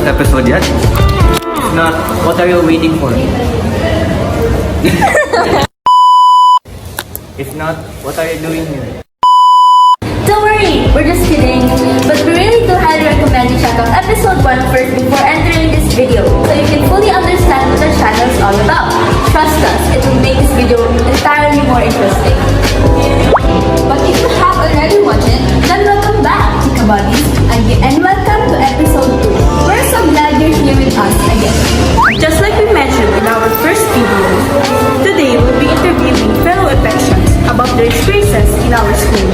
episode yet? If not, what are you waiting for? If not, what are you doing here? Don't worry, we're just kidding. But we really do highly recommend you check out episode 1 first before entering this video so you can fully understand what the channel is all about. Trust us, it will make this video entirely more interesting. But if you have already watched it, then welcome back, Chika Buddies, and welcome to episode 2. We're so glad you're here with us again. Just like we mentioned in our first video, today we'll be interviewing fellow APECians about their experiences in our school.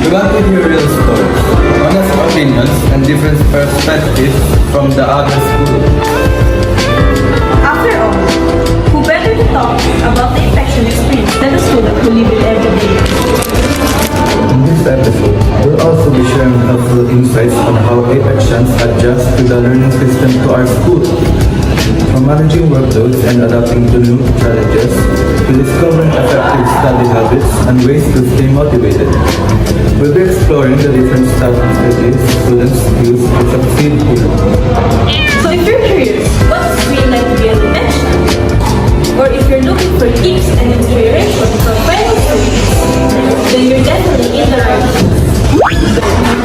We want to hear real stories, honest opinions, and different perspectives from the other school. After all, who better to talk about the infection experience than a student who live it every day? In this episode, we'll also be sharing helpful insights on how APECians adjust to the learning system to our school. From managing workloads and adapting to new challenges, to discovering effective study habits and ways to stay motivated. We'll be exploring the different strategies students use to succeed here. So if you're curious, what's it feel like to be an infection? Or if you're looking for tips and inspiration from fellow students, then you're definitely in the right place.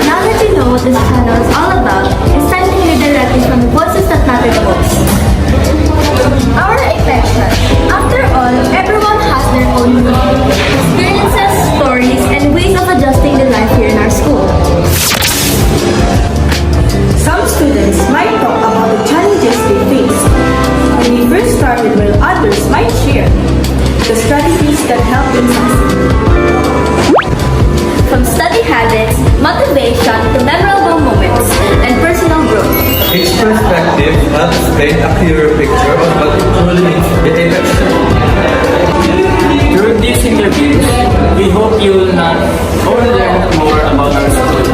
Now that you know what this channel is all about, it's time to hear directly from the voices that matter the most. Our infection. After all, everyone has their own experiences, stories, and ways of adjusting to life here in our school. Some students might talk about the challenges they face when they first started, while others might share the strategies that help them succeed. From study habits, motivation, to memorable moments, and personal growth. Each perspective helps paint a clearer picture of what it truly means to be APECian. Through these interviews, we hope you will not only learn more about our school,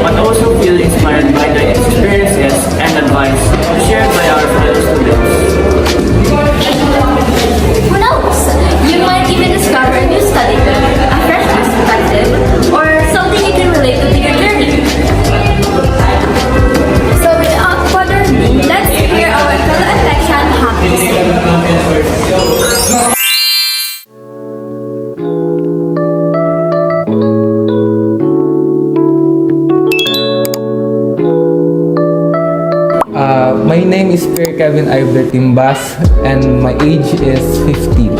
but also feel inspired by the experiences and advice shared by our fellow students. Who knows? You might even discover a new study group, a fresh perspective, or something you can relate to your journey. So without further ado, let's hear our fellow APECian happy to say. My name is Kevin Ibert Timbas and my age is 15.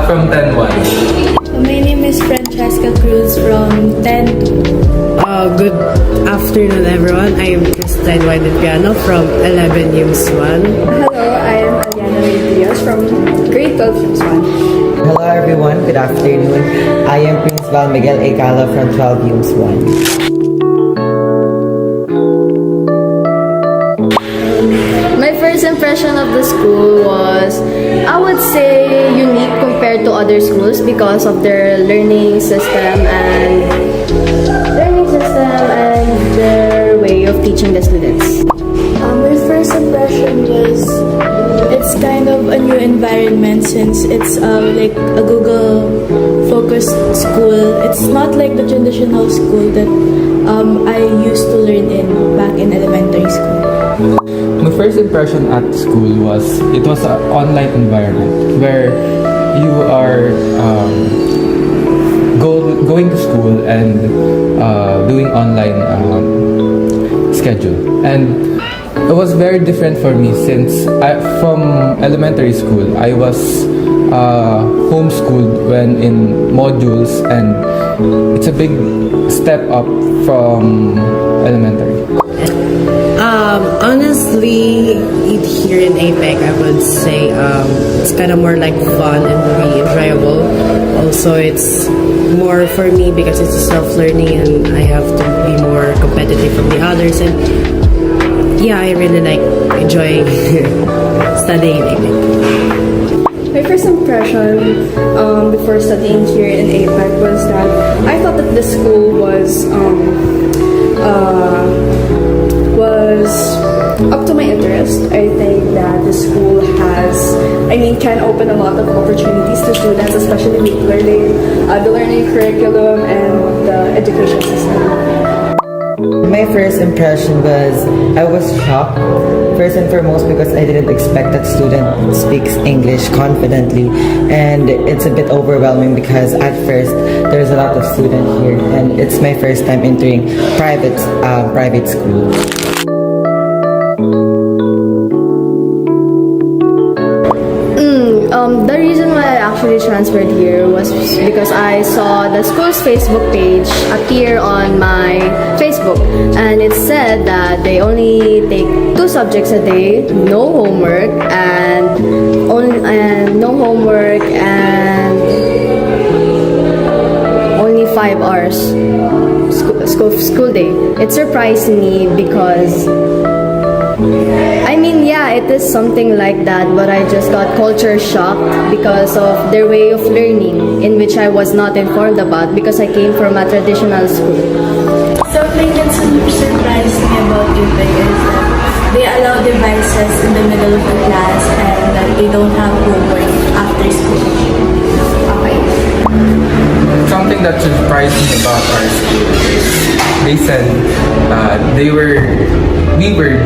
From 10-1. My name is Francesca Cruz from 10. Good afternoon, everyone. I am Christine Piano from 11 Use 1. Hello, I am Aliana Reyes from grade 12 Use 1. Hello everyone, good afternoon. I am Prince Val Miguel Ecala from 12 Use 1. My first impression of the school was, I would say, unique compared to other schools because of their learning system and their way of teaching the students. My first impression was it's kind of a new environment since it's like a Google-focused school. It's not like the traditional school that I used to learn in back in elementary school. My first impression at school was it was an online environment where you are going to school and doing online schedule, and it was very different for me since from elementary school I was homeschooled when in modules, and it's a big step up from elementary. Honestly, here in APEC, I would say it's kind of more like fun and really enjoyable. Also, it's more for me because it's self-learning and I have to be more competitive from the others. And yeah, I really like enjoying studying APEC. My first impression before studying here in APEC was that I thought that the school was up to my interest. I think that the school can open a lot of opportunities to students, especially with the learning curriculum and the education system. My first impression was I was shocked. First and foremost because I didn't expect that student speaks English confidently, and it's a bit overwhelming because at first there's a lot of students here and it's my first time entering private school. The reason why I actually transferred here was because I saw the school's Facebook page appear on my Facebook, and it said that they only take 2 subjects a day, no homework, and only 5 hours school day. It surprised me because it is something like that, but I just got culture shocked because of their way of learning, in which I was not informed about because I came from a traditional school. Something that surprised me about APEC is that they allow devices in the middle of the class and that they don't have homework after school. Okay. Something that surprised me about our school is they said we were given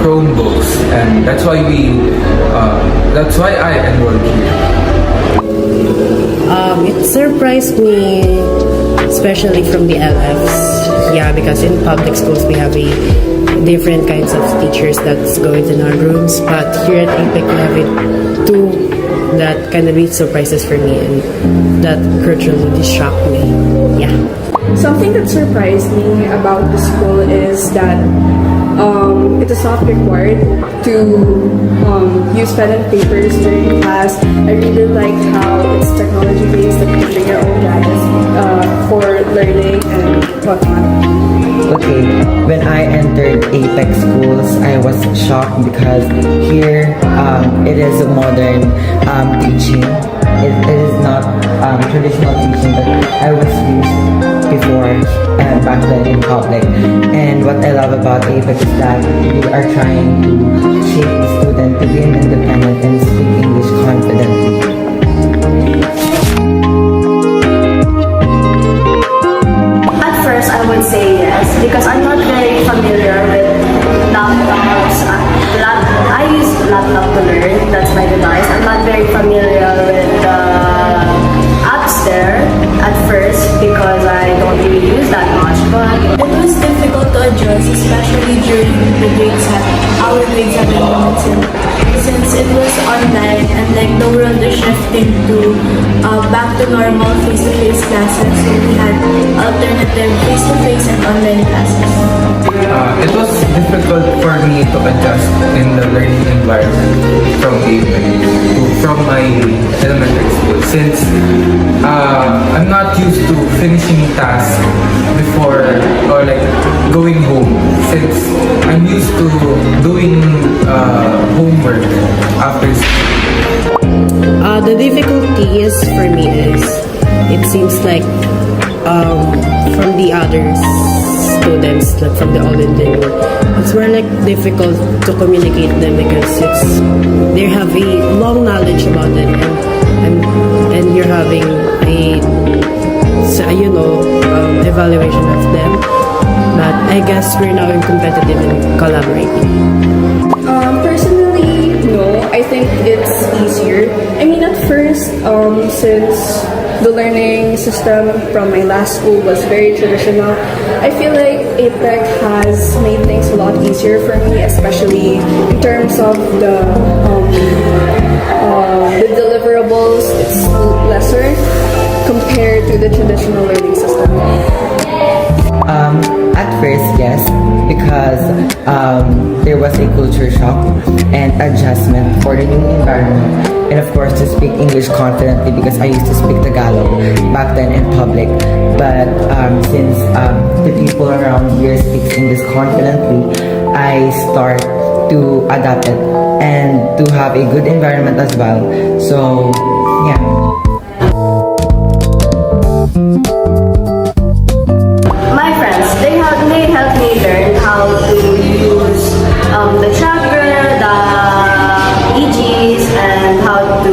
Chromebooks, and that's why I enrolled here. It surprised me, especially from the LFs. Yeah, because in public schools we have different kinds of teachers that's going in our rooms, but here at APEC we have it too. That kind of surprises for me, and that culturally shocked me. Yeah. Something that surprised me about the school is that it is not required to use pen and papers during class. I really liked how it's technology based, that you can bring your own gadgets for learning and whatnot. Okay, when I entered APEC schools, I was shocked because here it is modern teaching. It is not traditional teaching that I was used before and back then in public. And what I love about APEC is that we are trying to shape the student to be independent and speak English confidently. At first, I would say yes because I'm not very familiar with laptops. I use laptop to learn. That's my device. I'm not very familiar with the apps there at first because I don't really use that much. But it was difficult to adjust, especially during the grade 7, our grade 7 units, since it was online and like the world is shifting to back to normal face-to-face classes. So we had alternative face-to-face and online classes. It was difficult for me to adjust in the learning environment from APEC from my elementary school, since I'm not used to finishing tasks before or like going home, since I'm used to doing homework after school. The difficulty is for me is it seems like from the other students, like from the all-Indian world, it's more like difficult to communicate them because they have a long knowledge about it, and you're having a evaluation of them. But I guess we're now in competitive and collaborating. Personally, no. I think it's easier. I mean, at first, since the learning system from my last school was very traditional, I feel like APEC has made things a lot easier for me, especially in terms of the deliverables. It's lesser compared to the traditional learning system. At first, yes, because there was a culture shock and adjustment for the new environment, and of course to speak English confidently because I used to speak Tagalog back then in public. But since the people around here speak English confidently, I start to adapt it and to have a good environment as well. So, yeah. My friends, they helped me learn how to use the tracker, the EGs, and how to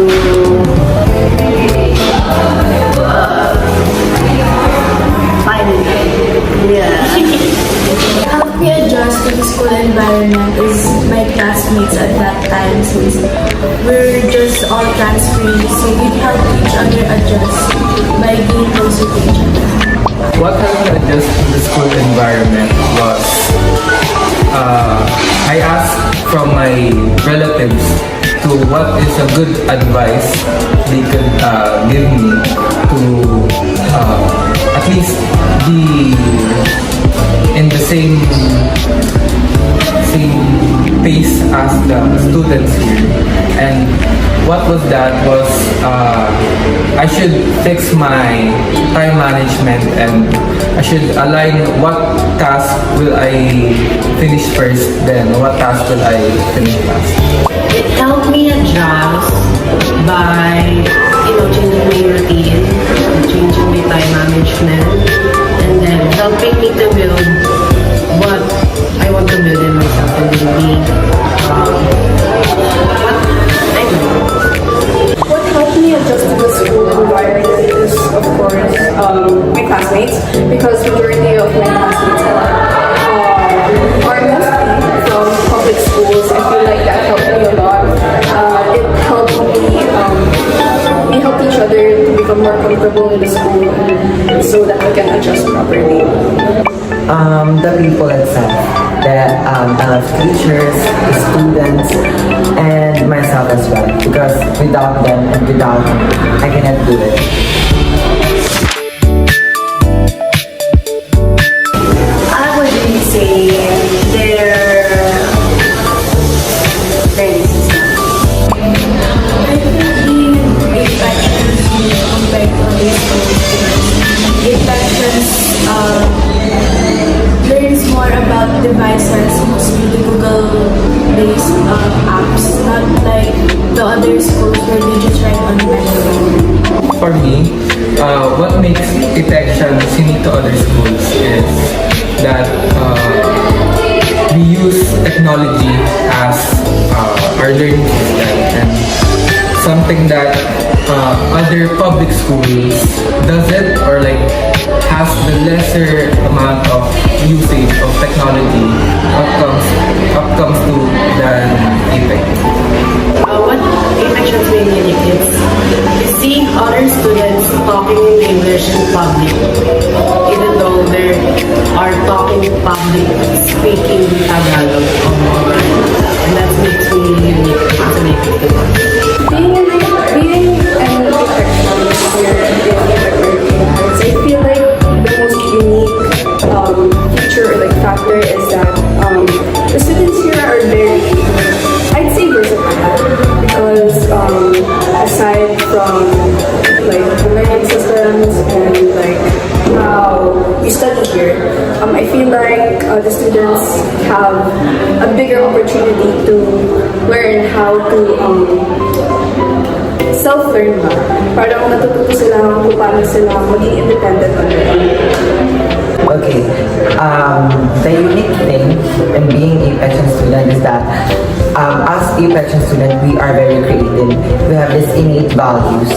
find that time since we're just all transferring, so we help each other adjust by being closer to each other. What helped me adjust to the school environment was I asked from my relatives to what is a good advice they could give me to at least be in the same pace as the students here. And what was that was I should fix my time management and I should align what task will I finish first, then what task will I finish last. It helped me adjust by, changing my routine, changing my time management, and then helping me to build what I want to build in myself and then being What helped me adjust to the school environment is, of course, my classmates, because majority of my classmates are mostly from public schools. I feel like that helped me a lot. It helped me, we helped each other to become more comfortable in the school so that we can adjust properly. The people itself, I love teachers, the students, and myself as well. Because without them and without me, I cannot do it. I would really say their learning system. I think being infectious compared to other schools, infectious learns more about devices, mostly the Google-based apps, not like the other schools where they just write on the For me, what makes detections unique to other schools is that we use technology as our learning system, and something that other public schools doesn't, or like has the lesser amount of usage of technology comes to than APEC. what APEC has been unique is seeing other students talking in English in public, even though they are talking public, speaking Tagalog, and that makes me unique as an APEC student. Being an infectious here in I feel like the most unique feature or like factor is that the students here are very, I'd say, versatile, because aside from like the learning systems and like how you study here, I feel like the students have a bigger opportunity to learn how to self-learn ba? Parang natututo sila kung paano sila maging independent on their own. Okay, the unique thing in being a passion student is that as a passion student, we are very creative. We have this innate values.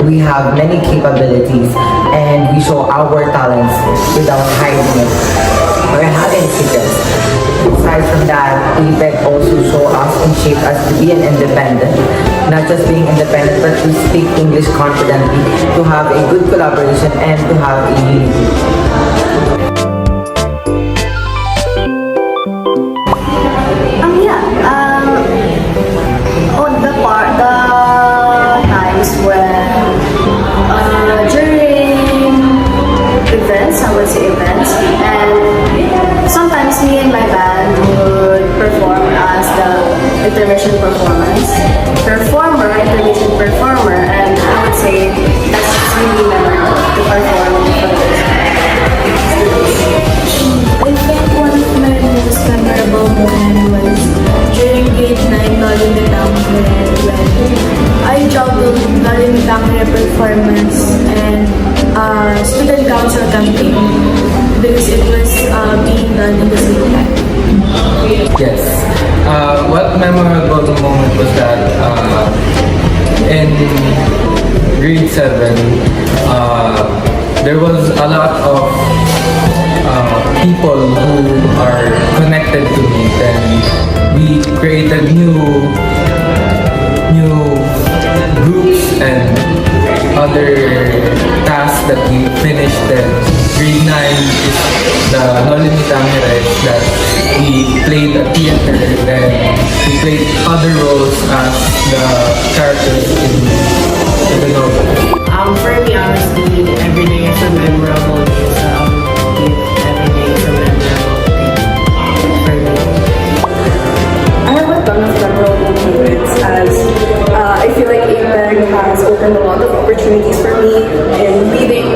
We have many capabilities, and we show our talents without hiding it or having secrets. Aside from that, APEC also show us and shape us to be an independent. Not just being independent, but to speak English confidently, to have a good collaboration, and to have a unity. The times when during events, I would say events, and sometimes me and my band would perform as the intermission intermission performer, and I would say that's really memorable to perform for those students. I think one of my most memorable moments was during grade 9 Lolly Tangere, when I juggled Lolly Tangere performance and student council campaign because it was being done in the same time. Yes. What memorable moment was that in grade 7, there was a lot of people who are connected to me. Then we created new groups and other tasks that we finished. Then grade 9 is the Nolimitang Rights that we played a theater. Then we played other roles as the characters in the novel. For me, honestly, every day is a memorable day. So if every day is a memorable day for me. I have a ton of memorable moments as I feel like APEC has opened a lot of opportunities for me in leading,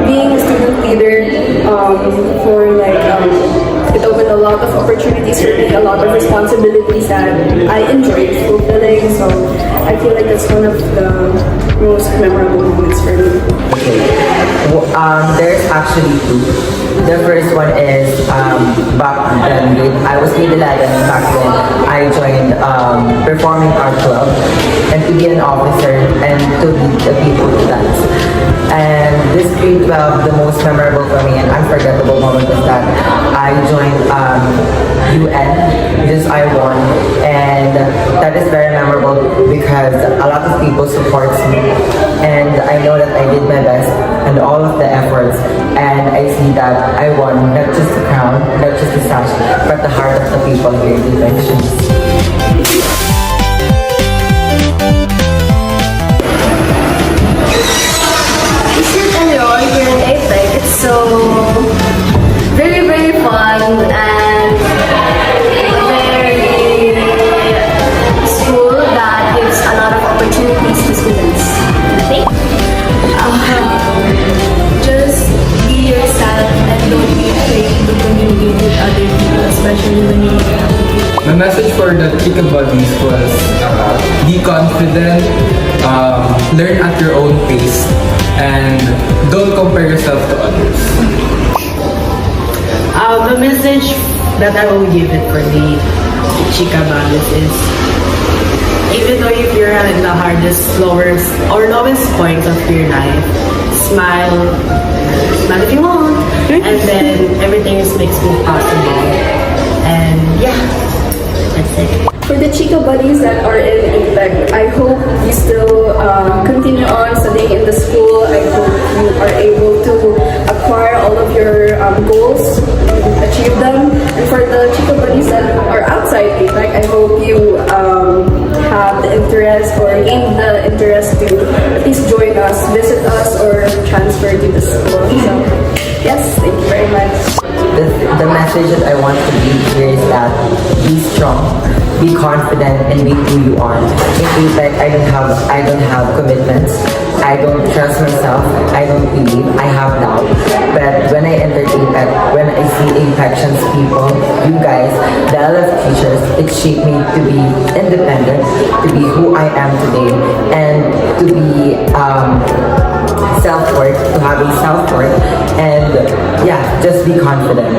being a student leader it opened a lot of opportunities for me, a lot of responsibilities that I enjoyed fulfilling. So I feel like that's one of the most memorable moments for me. There's actually two. The first one is back then, I was grade 11 back when I joined performing art club and to be an officer and to lead the people to dance. And this grade 12, the most memorable for me and unforgettable moment was that I joined UN, which is I won, and that is very memorable because a lot of people supports me and I know that I did my best and all of the efforts, and I see that I won not just the crown, not just the sash, but the heart of the people here in the Here in APEC, it's so very, very fun and very school that gives a lot of opportunities to students. Just be yourself and don't be afraid to communicate with other people, especially when you're My message for the Chika Buddies was be confident, learn at your own pace, and don't compare yourself to others. The message that I will give it for the Chika Buddies is, even though if you're at the hardest, lowest points of your life, smile if you want, and then everything makes me possible. And yeah, that's it. For the Chika buddies that are in APEC, I hope you still continue on studying in the school. I hope you are able to acquire all of your goals, achieve them. And for the Chika buddies that are outside APEC, I hope you have the interest or gain the interest to at least join us, visit us, or transfer to the school. So, yes, thank you very much. The message that I want to leave here is that be strong, be confident, and be who you are. In APEC, I don't have commitments. I don't trust myself. I don't believe. I have doubt. But when I entered APEC, when I see APECians people, you guys, the LF teachers, it shaped me to be independent, to be who I am today, and to be self-worth, to having self-worth, and yeah, just be confident.